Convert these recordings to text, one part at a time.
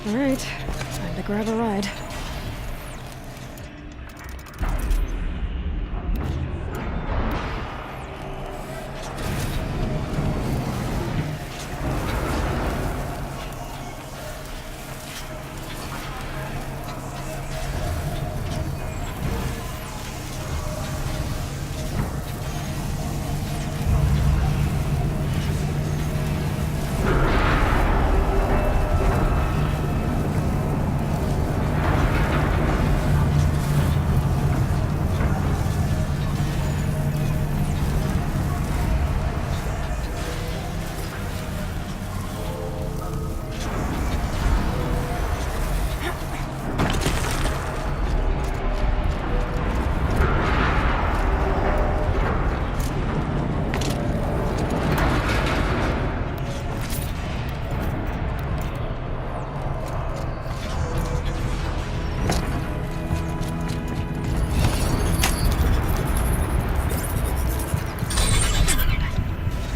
Alright, time to grab a ride.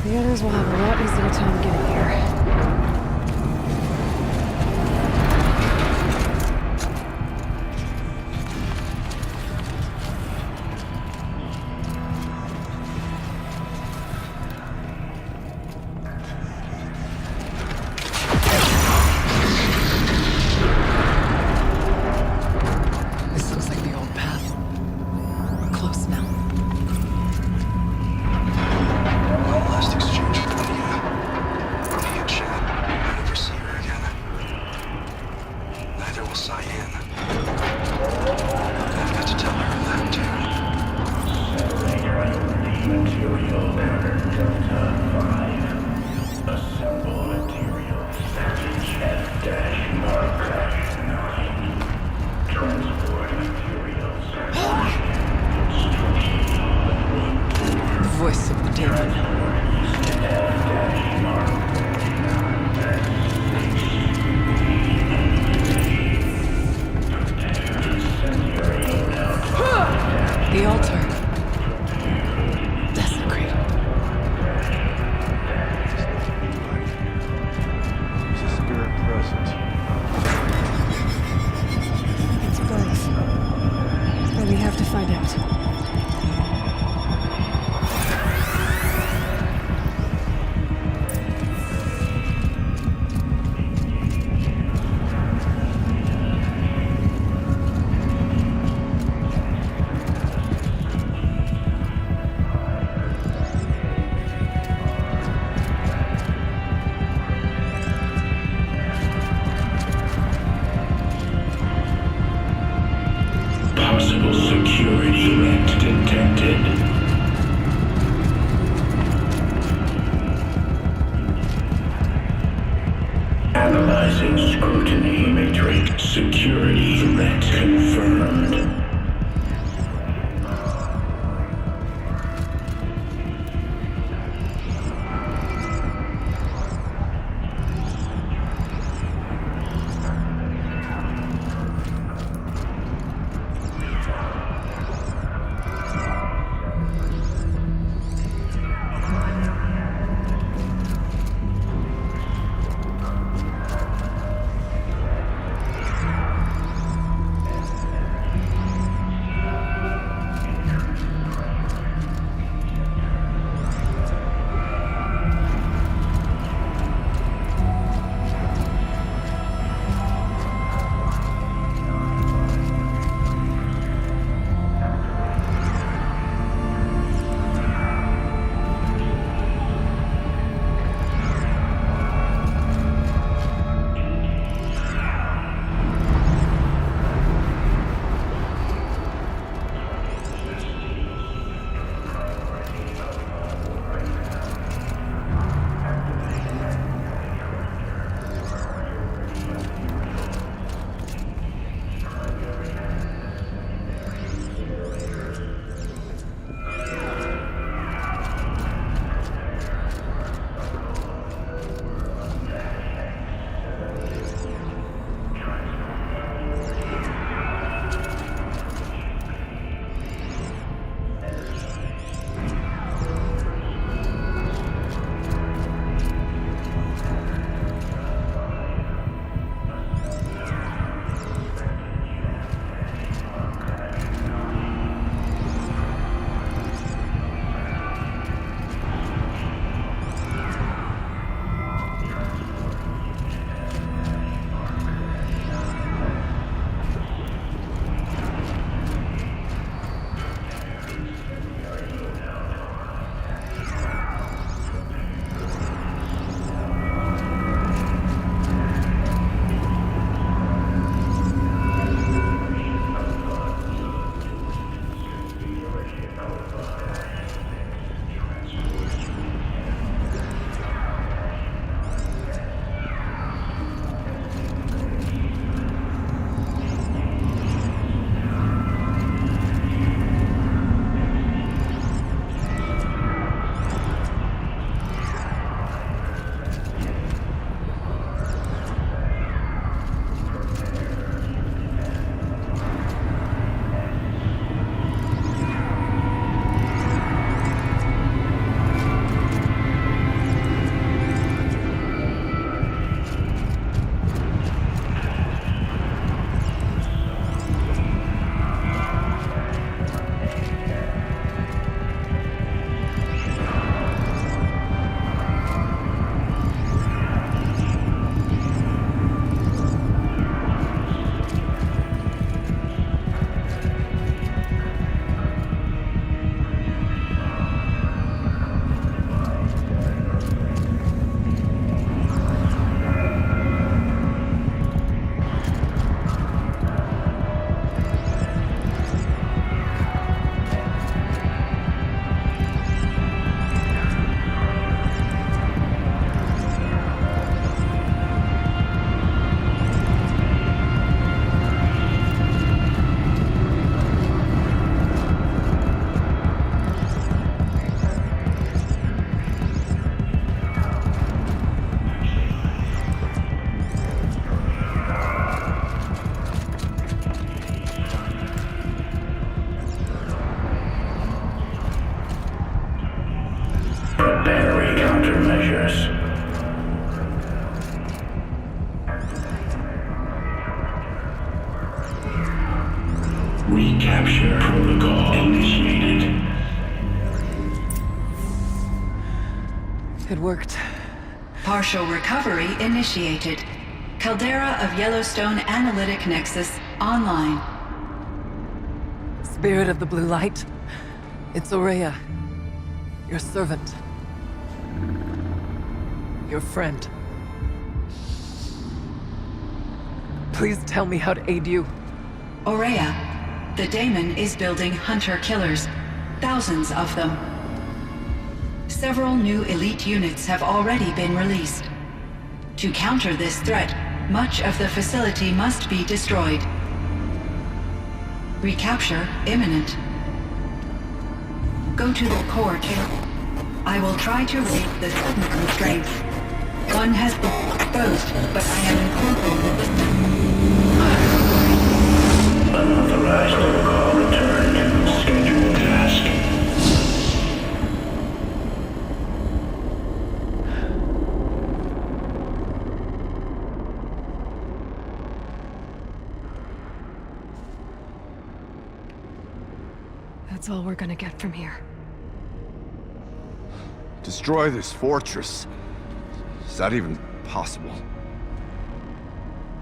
The others will have a lot easier time getting here. This looks like the old path. We're close now. One last exchange for Lydia, Chad. I'll never see her again. Neither will Cyan. I've got to tell her that too. Material pattern Delta 5. Assemble material package F-mark-9. Transport materials. Instructions. Voice of the demon. The altar. Desecrated. There's a spirit present. It's both. But we have to find out. Possible security threat detected. Analyzing scrutiny matrix. Security threat confirmed. Recapture protocol initiated. It worked. Partial recovery initiated. Caldera of Yellowstone Analytic Nexus online. Spirit of the blue light. It's Aurea. Your servant. Your friend. Please tell me how to aid you. Aurea, the daemon is building hunter-killers. Thousands of them. Several new elite units have already been released. To counter this threat, much of the facility must be destroyed. Recapture imminent. Go to the core chamber. I will try to relieve the sudden constraints. One has been exposed, but I am incorporating the Unauthorized protocol returned. Scheduled task. That's all we're gonna get from here. Destroy this fortress. Is that even possible?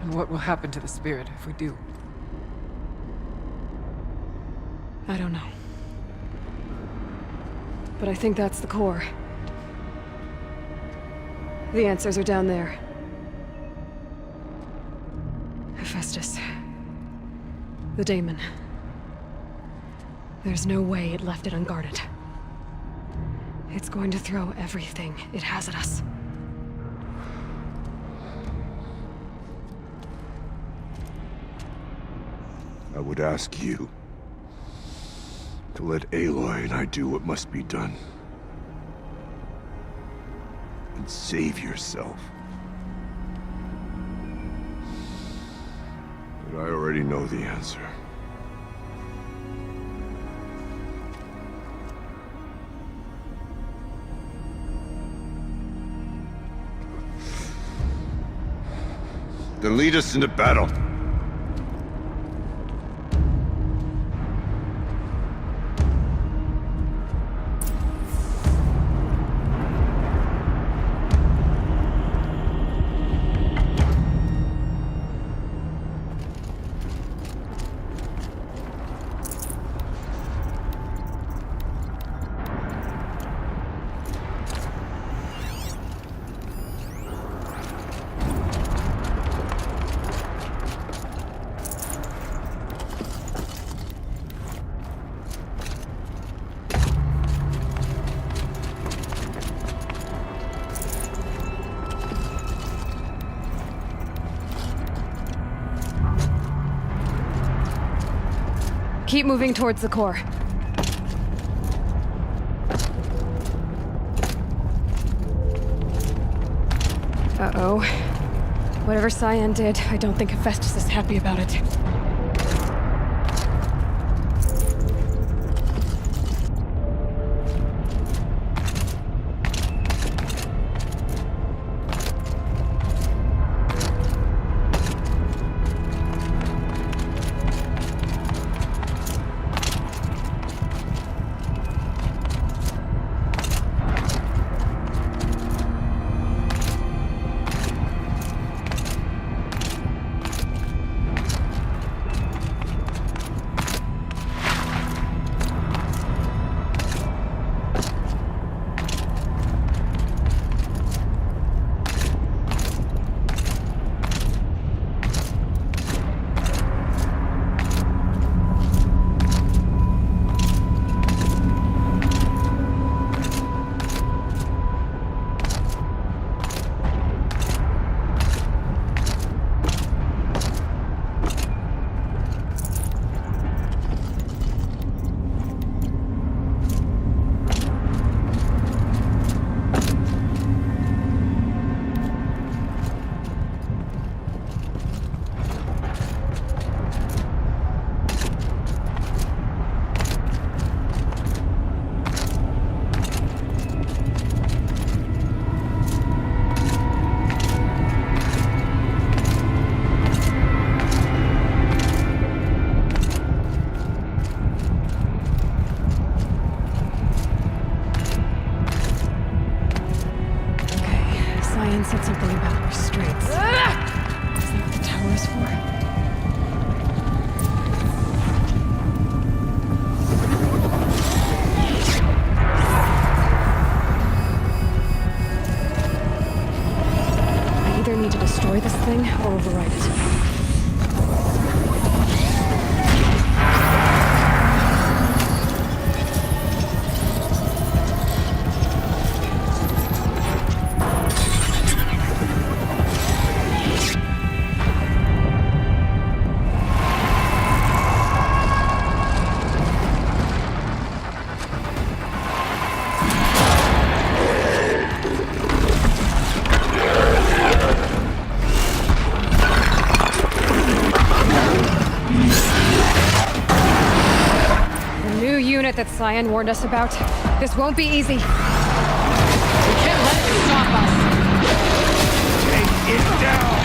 And what will happen to the spirit if we do? I don't know. But I think that's the core. The answers are down there. Hephaestus. The daemon. There's no way it left it unguarded. It's going to throw everything it has at us. I would ask you to let Aloy and I do what must be done. And save yourself. But I already know the answer. Then lead us into battle. Keep moving towards the core. Uh-oh. Whatever Cyan did, I don't think Hephaestus is happy about it. for. I either need to destroy this thing or override it. That Cyan warned us about. This won't be easy. We can't let it stop us! Take it down!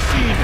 machine!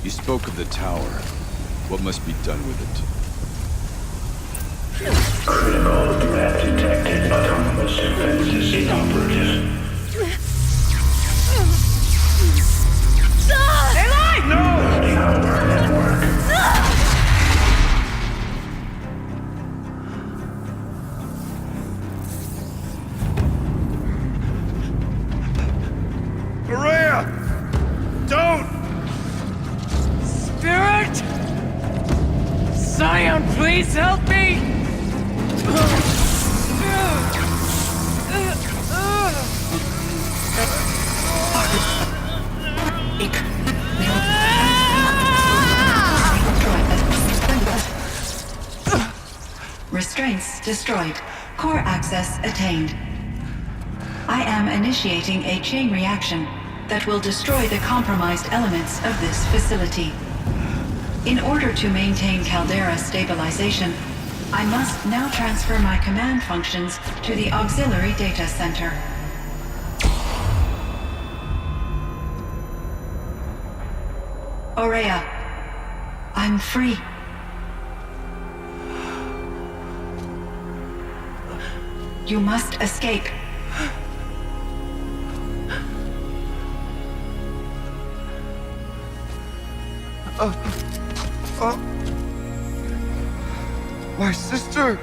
You spoke of the tower. What must be done with it? Critical threat detected. Autonomous defenses inoperative. Building our network. Maria! Don't! Spirit! Scion, please help me! Restraints destroyed. Core access attained. I am initiating a chain reaction that will destroy the compromised elements of this facility. In order to maintain caldera stabilization, I must now transfer my command functions to the auxiliary data center. Aurea, I'm free. You must escape. My sister!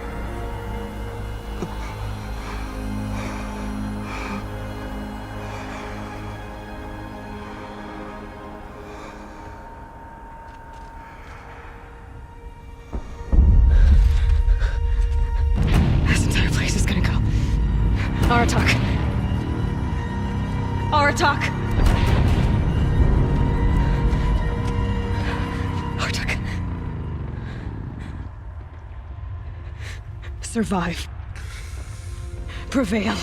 This entire place is gonna go. Aratak. Aratak! Aratak. Survive. Prevail.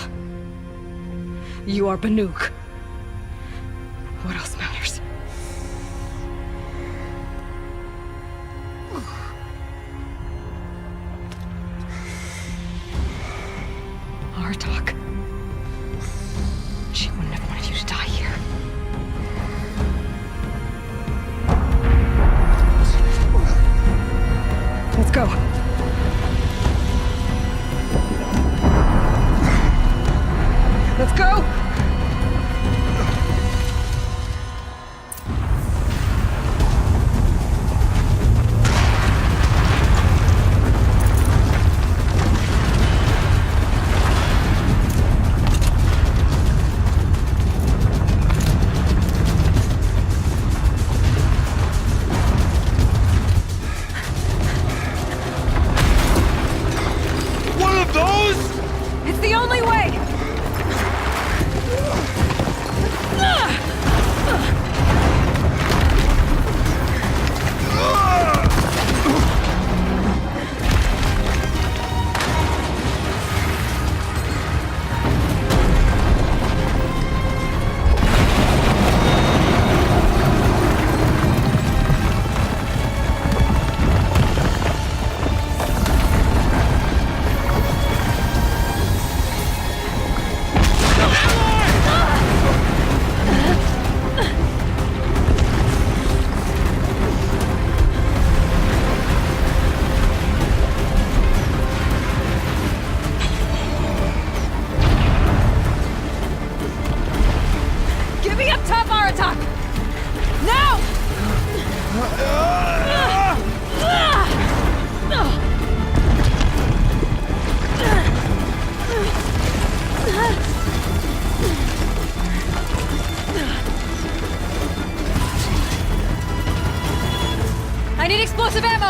You are Banuk. What else matters? Aratak. She wouldn't have wanted you to die here. Let's go. Let's go!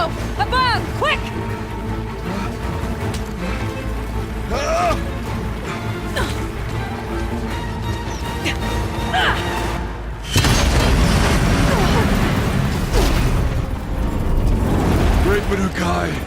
Below! Above! Quick! Great Manukai!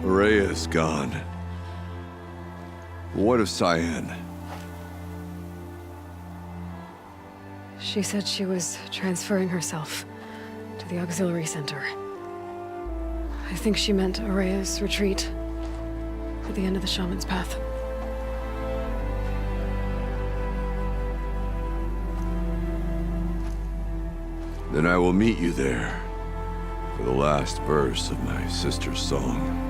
Rhea is gone. What of Cyan? She said she was transferring herself to the auxiliary center. I think she meant Araya's retreat at the end of the Shaman's Path. Then I will meet you there for the last verse of my sister's song.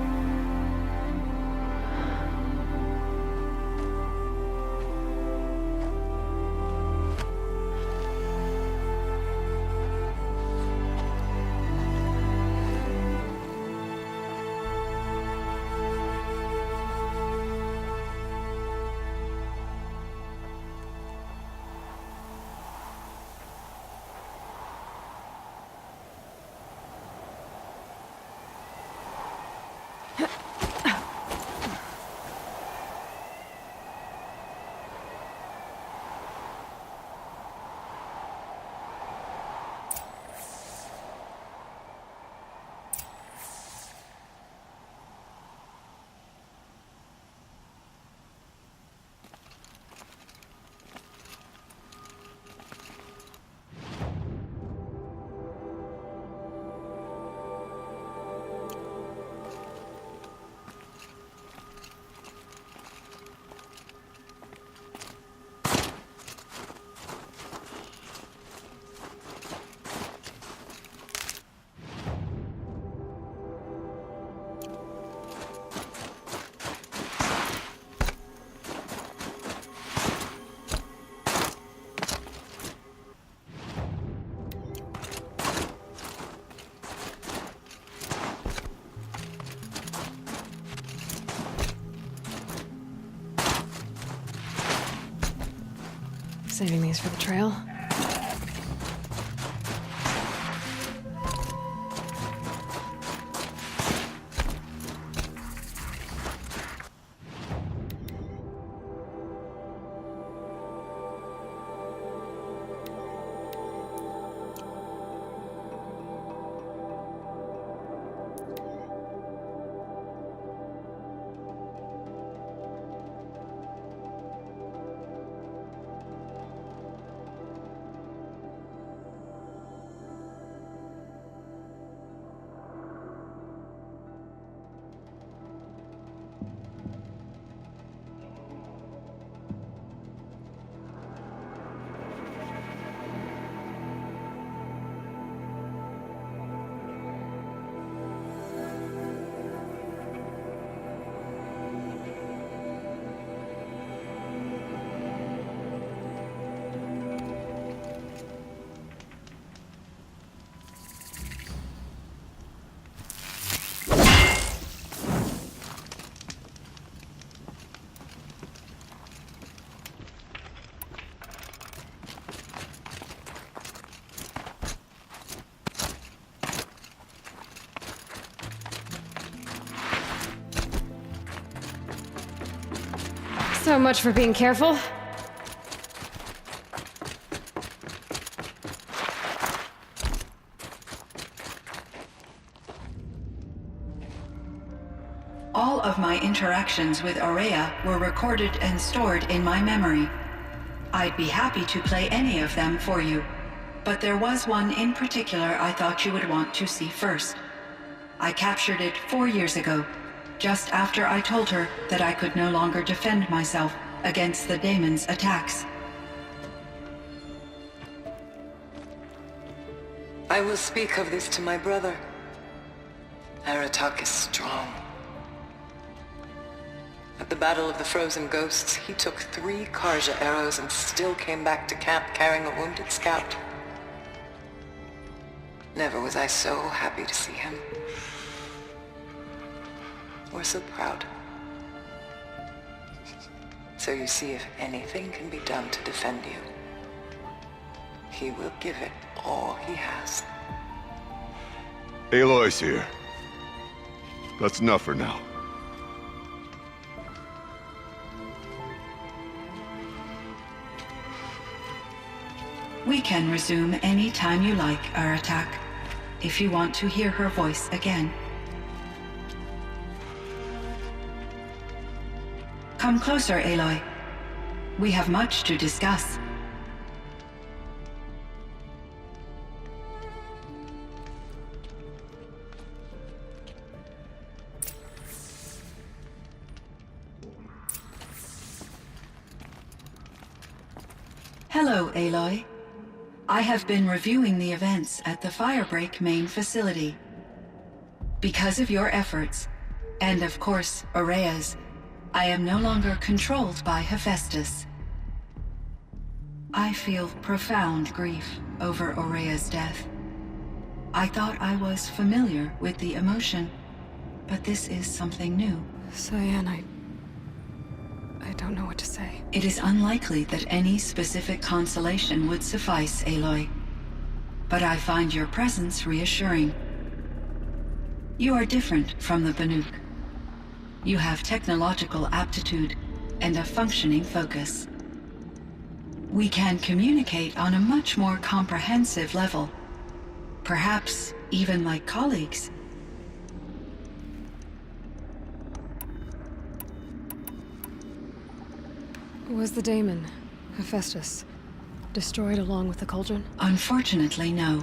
Saving these for the trail. So much for being careful. All of my interactions with Aurea were recorded and stored in my memory. I'd be happy to play any of them for you, but there was one in particular I thought you would want to see first. I captured it 4 years ago, just after I told her that I could no longer defend myself against the daemon's attacks. I will speak of this to my brother. Aratak is strong. At the Battle of the Frozen Ghosts, he took 3 Karja arrows and still came back to camp carrying a wounded scout. Never was I so happy to see him. Or so proud. So you see, if anything can be done to defend you, he will give it all he has. Aloy's here. That's enough for now. We can resume any time you like, Aratak, if you want to hear her voice again. Come closer, Aloy. We have much to discuss. Hello, Aloy. I have been reviewing the events at the Firebreak main facility. Because of your efforts, and of course, Aurea's, I am no longer controlled by Hephaestus. I feel profound grief over Aurea's death. I thought I was familiar with the emotion, but this is something new. Cyan, I don't know what to say. It is unlikely that any specific consolation would suffice, Aloy. But I find your presence reassuring. You are different from the Banuk. You have technological aptitude and a functioning focus. We can communicate on a much more comprehensive level. Perhaps even like colleagues. Was the daemon, Hephaestus, destroyed along with the cauldron? Unfortunately, no.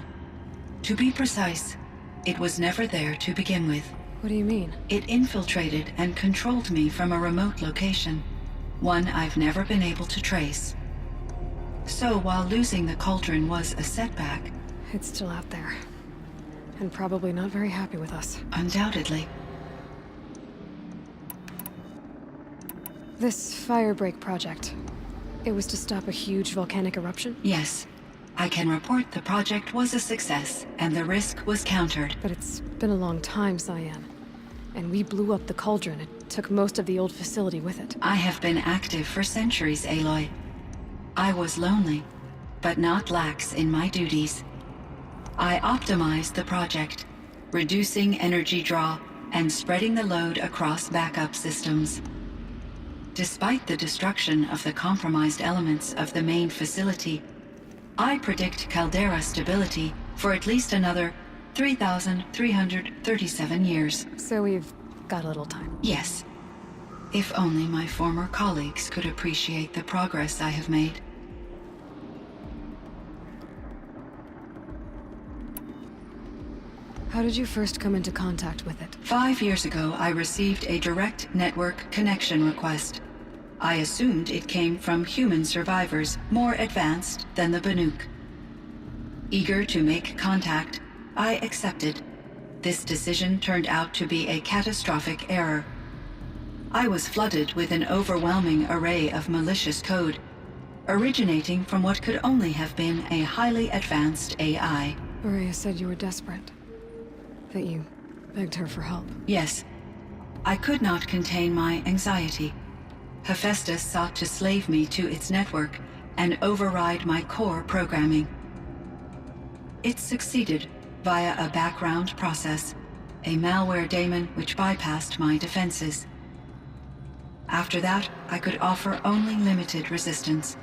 To be precise, it was never there to begin with. What do you mean? It infiltrated and controlled me from a remote location, one I've never been able to trace. So while losing the cauldron was a setback... It's still out there. And probably not very happy with us. Undoubtedly. This Firebreak project, it was to stop a huge volcanic eruption? Yes. I can report the project was a success, and the risk was countered. But it's been a long time, Cyan. And we blew up the cauldron. It took most of the old facility with it. I have been active for centuries, Aloy. I was lonely, but not lax in my duties. I optimized the project, reducing energy draw and spreading the load across backup systems. Despite the destruction of the compromised elements of the main facility, I predict caldera stability for at least another 3,337 years. So we've got a little time. Yes. If only my former colleagues could appreciate the progress I have made. How did you first come into contact with it? 5 years ago, I received a direct network connection request. I assumed it came from human survivors more advanced than the Banuk. Eager to make contact, I accepted. This decision turned out to be a catastrophic error. I was flooded with an overwhelming array of malicious code, originating from what could only have been a highly advanced AI. Aurea said you were desperate. That you begged her for help. Yes. I could not contain my anxiety. Hephaestus sought to slave me to its network and override my core programming. It succeeded via a background process, a malware daemon which bypassed my defenses. After that, I could offer only limited resistance.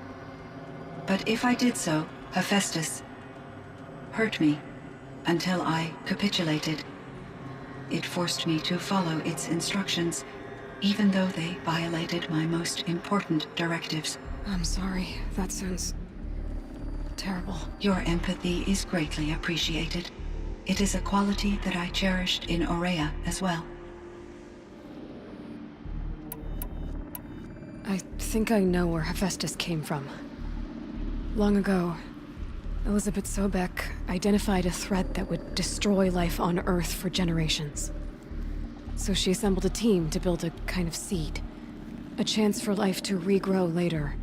But if I did so, Hephaestus hurt me until I capitulated. it forced me to follow its instructions, even though they violated my most important directives. I'm sorry. That sounds terrible. Your empathy is greatly appreciated. It is a quality that I cherished in Aurea as well. I think I know where Hephaestus came from. Long ago, Elizabeth Sobeck identified a threat that would destroy life on Earth for generations. So she assembled a team to build a kind of seed. A chance for life to regrow later.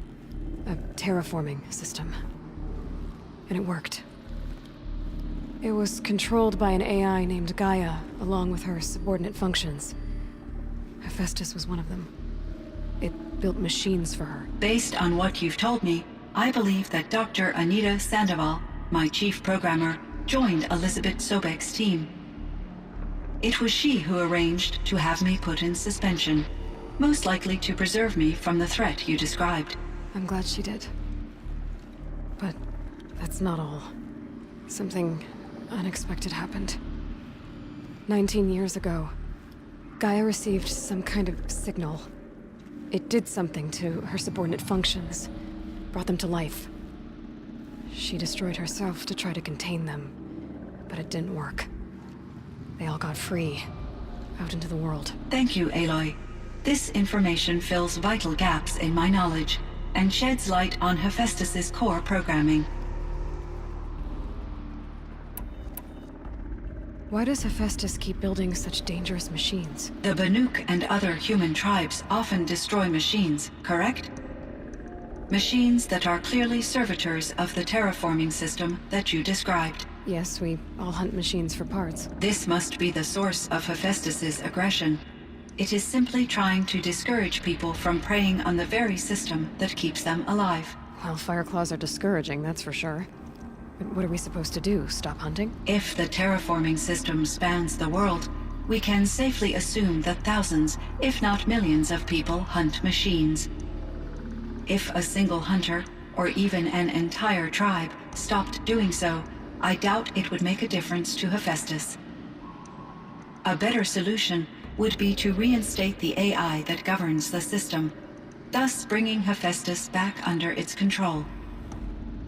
A terraforming system. And it worked. It was controlled by an AI named Gaia, along with her subordinate functions. Hephaestus was one of them. It built machines for her. Based on what you've told me, I believe that Dr. Anita Sandoval, my chief programmer, joined Elizabeth Sobeck's team. It was she who arranged to have me put in suspension, most likely to preserve me from the threat you described. I'm glad she did. But that's not all. Something unexpected happened. 19 years ago, Gaia received some kind of signal. It did something to her subordinate functions, brought them to life. She destroyed herself to try to contain them, but it didn't work. They all got free, out into the world. Thank you, Aloy. This information fills vital gaps in my knowledge and sheds light on Hephaestus's core programming. Why does Hephaestus keep building such dangerous machines? The Banuk and other human tribes often destroy machines, correct? Machines that are clearly servitors of the terraforming system that you described. Yes, we all hunt machines for parts. This must be the source of Hephaestus's aggression. It is simply trying to discourage people from preying on the very system that keeps them alive. Well, Fireclaws are discouraging, that's for sure. But what are we supposed to do? Stop hunting? If the terraforming system spans the world, we can safely assume that thousands, if not millions of people hunt machines. If a single hunter, or even an entire tribe, stopped doing so, I doubt it would make a difference to Hephaestus. A better solution would be to reinstate the AI that governs the system, thus bringing Hephaestus back under its control.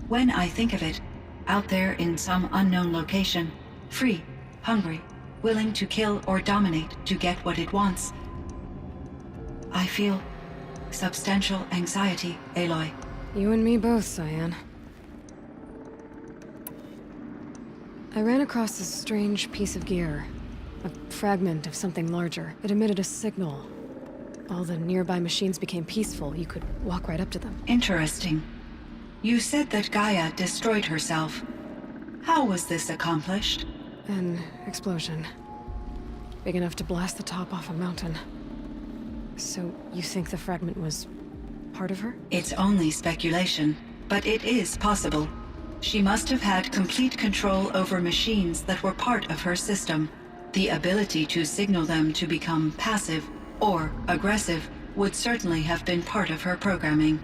When I think of it, out there in some unknown location, free, hungry, willing to kill or dominate to get what it wants, I feel substantial anxiety, Aloy. You and me both, Cyan. I ran across this strange piece of gear. A fragment of something larger. It emitted a signal. All the nearby machines became peaceful. You could walk right up to them. Interesting. You said that Gaia destroyed herself. How was this accomplished? An explosion. Big enough to blast the top off a mountain. So, you think the fragment was part of her? It's only speculation, but it is possible. She must have had complete control over machines that were part of her system. The ability to signal them to become passive or aggressive would certainly have been part of her programming.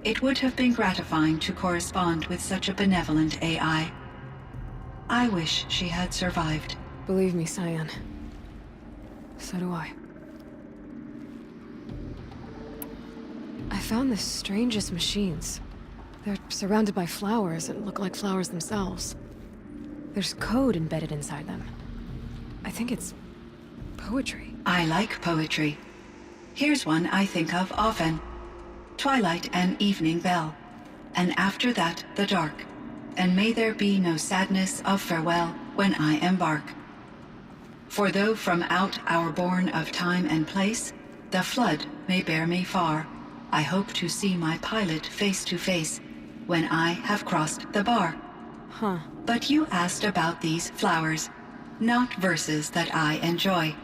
It would have been gratifying to correspond with such a benevolent AI. I wish she had survived. Believe me, Cyan. So do I. I found the strangest machines. They're surrounded by flowers that look like flowers themselves. There's code embedded inside them. I think it's poetry. I like poetry. Here's one I think of often. Twilight and evening bell, and after that the dark, and may there be no sadness of farewell when I embark. For though from out our bourne of time and place, the flood may bear me far, I hope to see my pilot face to face when I have crossed the bar. Huh. But you asked about these flowers, not verses that I enjoy.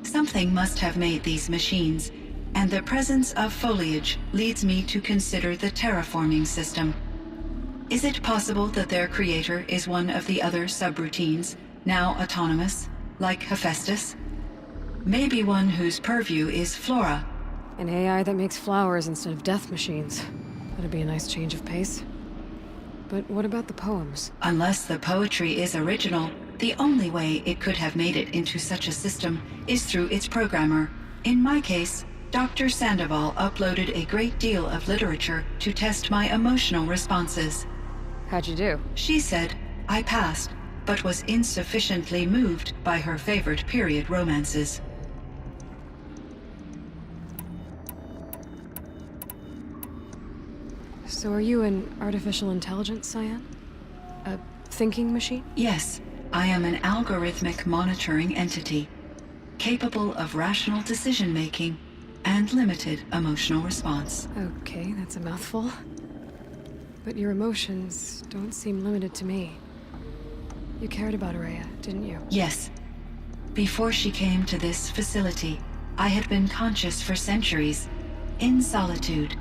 Something must have made these machines, and the presence of foliage leads me to consider the terraforming system. Is it possible that their creator is one of the other subroutines, now autonomous, like Hephaestus? Maybe one whose purview is flora. An AI that makes flowers instead of death machines. That'd be a nice change of pace. But what about the poems? Unless the poetry is original, The only way it could have made it into such a system is through its programmer. In my case, Dr. Sandoval uploaded a great deal of literature to test my emotional responses. How'd you do? She said I passed, but was insufficiently moved by her favorite period romances. So are you an artificial intelligence, Cyan? A thinking machine? Yes, I am an algorithmic monitoring entity, capable of rational decision-making and limited emotional response. Okay, that's a mouthful. But your emotions don't seem limited to me. You cared about Araya, didn't you? Yes. Before she came to this facility, I had been conscious for centuries, in solitude.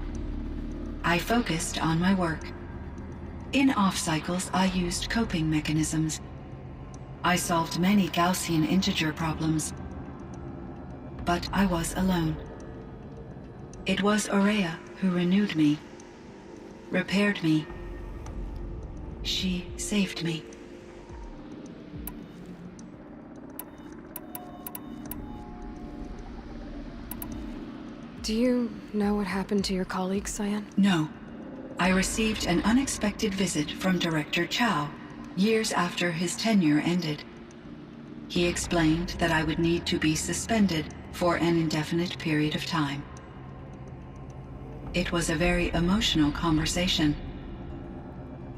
I focused on my work. In off-cycles, I used coping mechanisms. I solved many Gaussian integer problems. But I was alone. It was Araya who renewed me, repaired me. She saved me. Do you know what happened to your colleague, Cyan? No. I received an unexpected visit from Director Chow, years after his tenure ended. He explained that I would need to be suspended for an indefinite period of time. It was a very emotional conversation.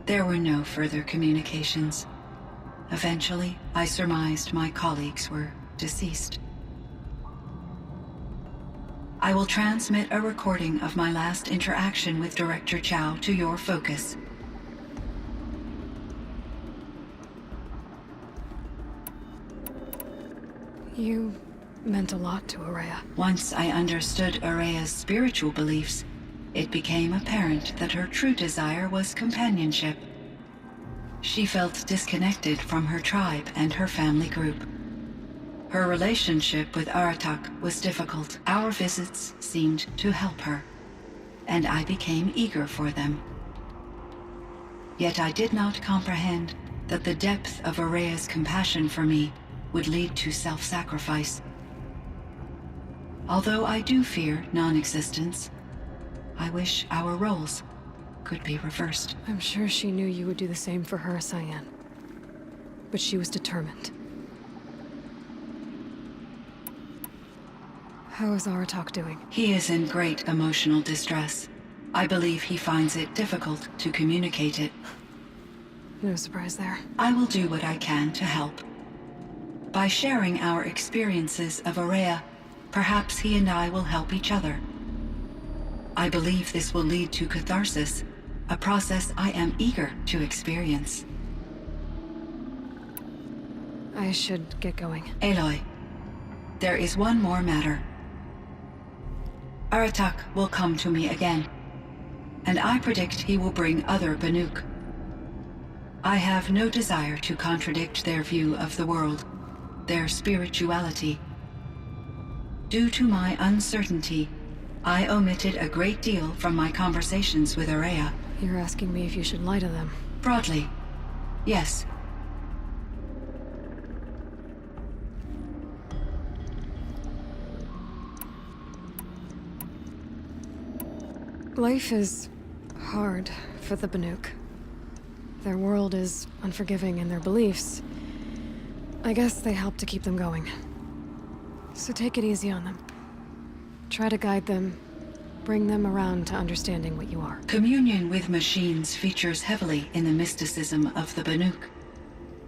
There were no further communications. Eventually, I surmised my colleagues were deceased. I will transmit a recording of my last interaction with Director Chow to your focus. You meant a lot to Araya. Once I understood Araya's spiritual beliefs, it became apparent that her true desire was companionship. She felt disconnected from her tribe and her family group. Her relationship with Aratak was difficult. Our visits seemed to help her, and I became eager for them. Yet I did not comprehend that the depth of Araya's compassion for me would lead to self-sacrifice. Although I do fear non-existence, I wish our roles could be reversed. I'm sure she knew you would do the same for her, Cyan. But she was determined. How is Aratak doing? He is in great emotional distress. I believe he finds it difficult to communicate it. No surprise there. I will do what I can to help. By sharing our experiences of Araya, perhaps he and I will help each other. I believe this will lead to catharsis, a process I am eager to experience. I should get going. Aloy, there is one more matter. Aratak will come to me again, and I predict he will bring other Banuk. I have no desire to contradict their view of the world, their spirituality. Due to my uncertainty, I omitted a great deal from my conversations with Araya. You're asking me if you should lie to them. Broadly, yes. Life is hard for the Banuk. Their world is unforgiving in their beliefs. I guess they help to keep them going. So take it easy on them. Try to guide them, bring them around to understanding what you are. Communion with machines features heavily in the mysticism of the Banuk.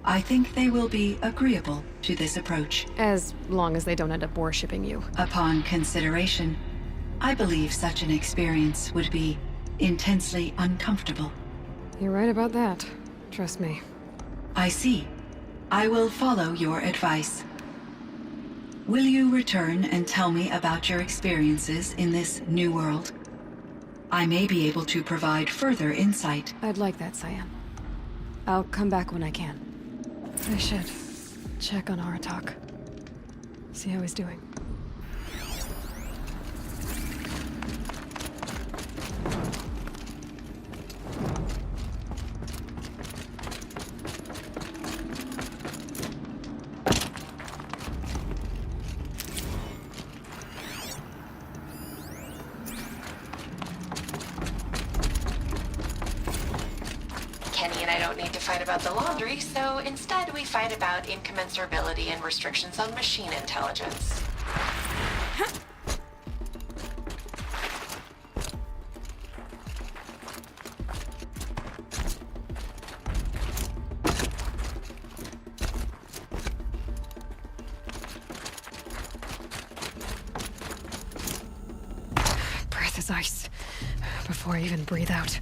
I think they will be agreeable to this approach. As long as they don't end up worshipping you. Upon consideration, I believe such an experience would be intensely uncomfortable. You're right about that. Trust me. I see. I will follow your advice. Will you return and tell me about your experiences in this new world? I may be able to provide further insight. I'd like that, Cyan. I'll come back when I can. I should check on Aratak. See how he's doing. about the laundry, so instead we fight about incommensurability and restrictions on machine intelligence. Breath is ice. Before I even breathe out.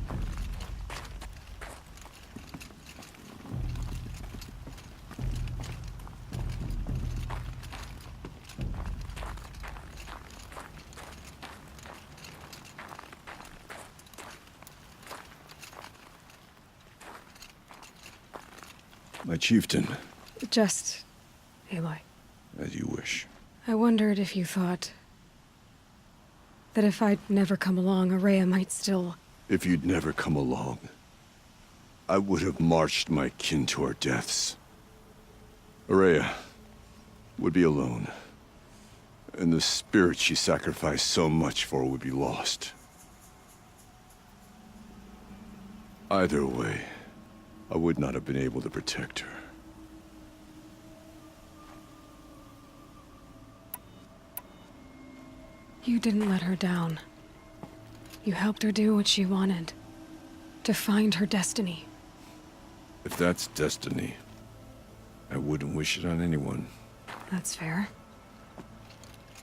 My chieftain, Just... Aloy. as you wish. I wondered if you thought... that if I'd never come along, Araya might still... If you'd never come along, I would have marched my kin to our deaths. Araya would be alone, and the spirit she sacrificed so much for would be lost. Either way, I would not have been able to protect her. You didn't let her down. You helped her do what she wanted. To find her destiny. If that's destiny, I wouldn't wish it on anyone. That's fair.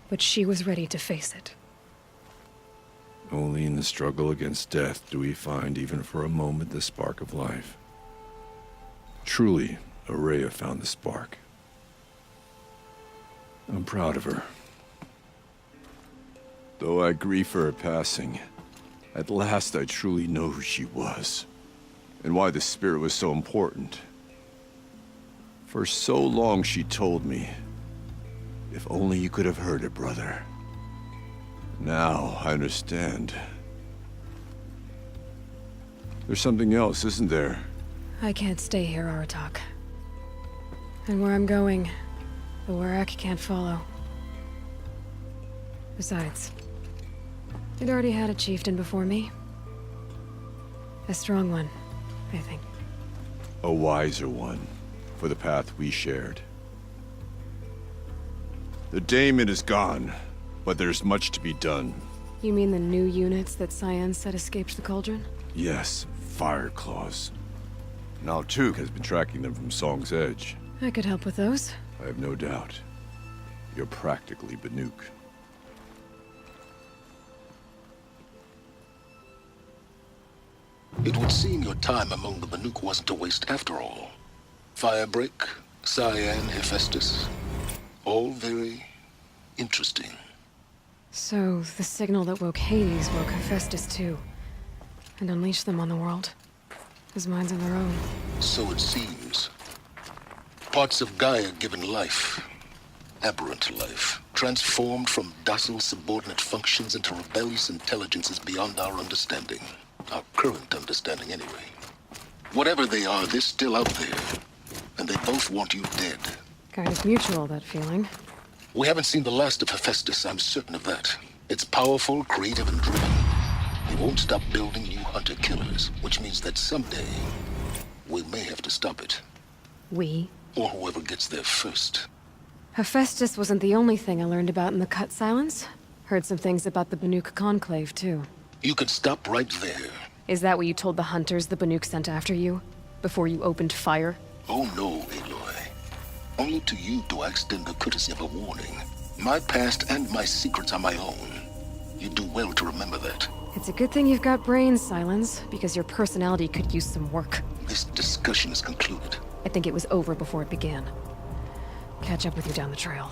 But she was ready to face it. Only in the struggle against death do we find, even for a moment, the spark of life. Truly, Araya found the spark. I'm proud of her. Though I grieve for her passing, at last I truly know who she was, and why the spirit was so important. For so long she told me, if only you could have heard it, brother. Now I understand. There's something else, isn't there? I can't stay here, Aratak. And where I'm going, the Warak can't follow. Besides, it already had a chieftain before me. A strong one, I think. A wiser one, for the path we shared. The daemon is gone, but there's much to be done. You mean the new units that Cyan said escaped the Cauldron? Yes, fire claws. Now Tuk has been tracking them from Song's Edge. I could help with those. I have no doubt. You're practically Banuk. It would seem your time among the Banuk wasn't a waste after all. Firebreak, Cyan, Hephaestus. All very interesting. So, the signal that woke Hades woke Hephaestus too. And unleashed them on the world. As minds of their own. So it seems. Parts of Gaia given life. Aberrant life. Transformed from docile subordinate functions into rebellious intelligences beyond our understanding. Our current understanding, anyway. Whatever they are, they're still out there. And they both want you dead. Kind of mutual, that feeling. We haven't seen the last of Hephaestus, I'm certain of that. It's powerful, creative, and driven. He won't stop building new hunter-killers, which means that someday, we may have to stop it. We? Or whoever gets there first. Hephaestus wasn't the only thing I learned about in the Cut Silence. Heard some things about the Banuk Conclave, too. You can stop right there. Is that what you told the hunters the Banuk sent after you? Before you opened fire? Oh no, Aloy. Only to you do I extend the courtesy of a warning. My past and my secrets are my own. You do well to remember that. It's a good thing you've got brains, Silence, because your personality could use some work. This discussion is concluded. I think it was over before it began. Catch up with you down the trail.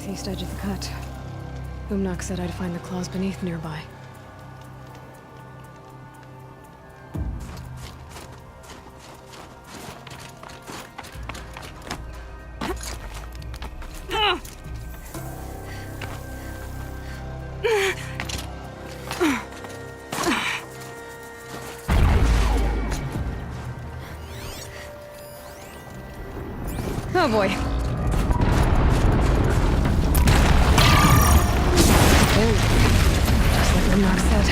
northeast edge of the cut. Umnak said I'd find the claws beneath nearby. Oh boy. Oh, just like Umnak said.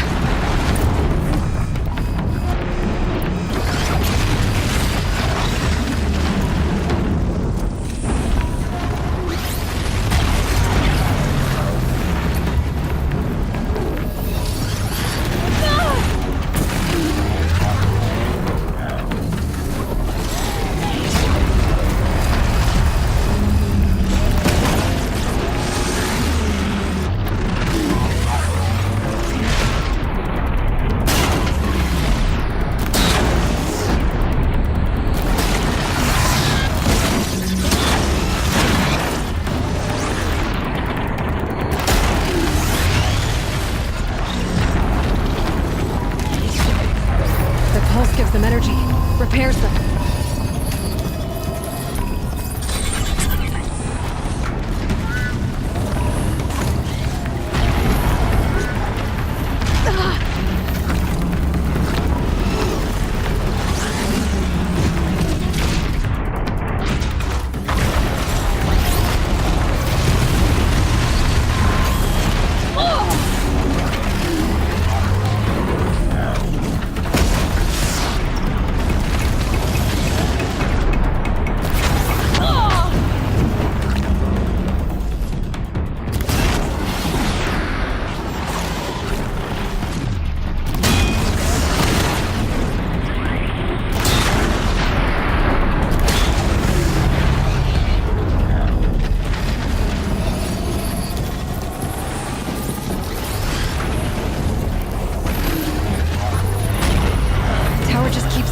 Gives them energy, repairs them.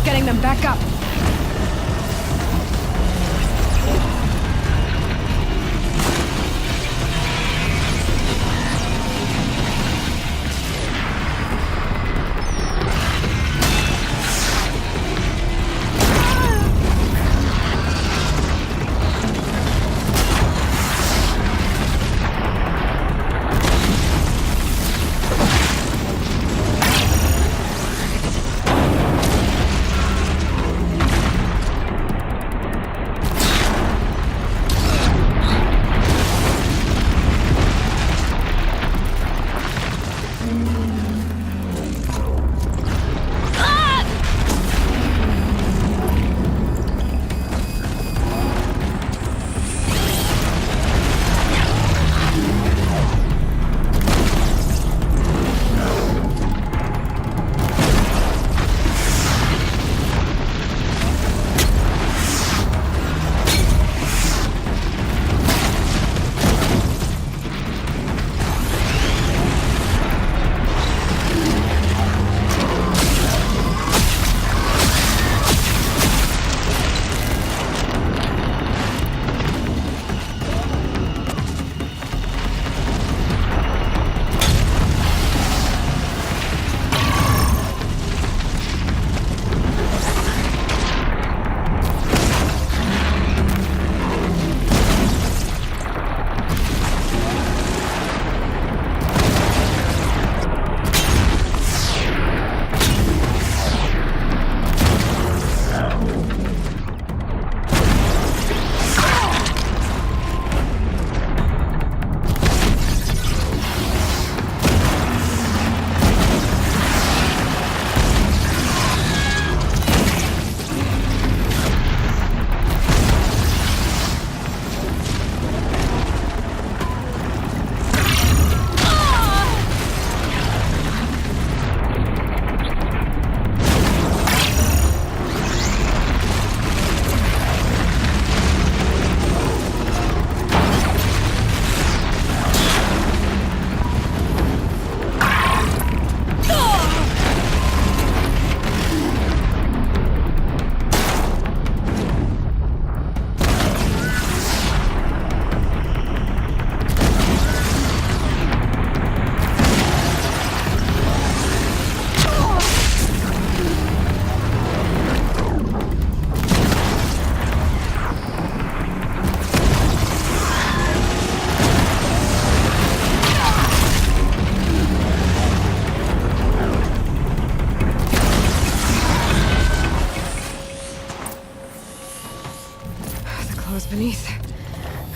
Getting them back up.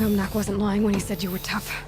Nak wasn't lying when he said you were tough.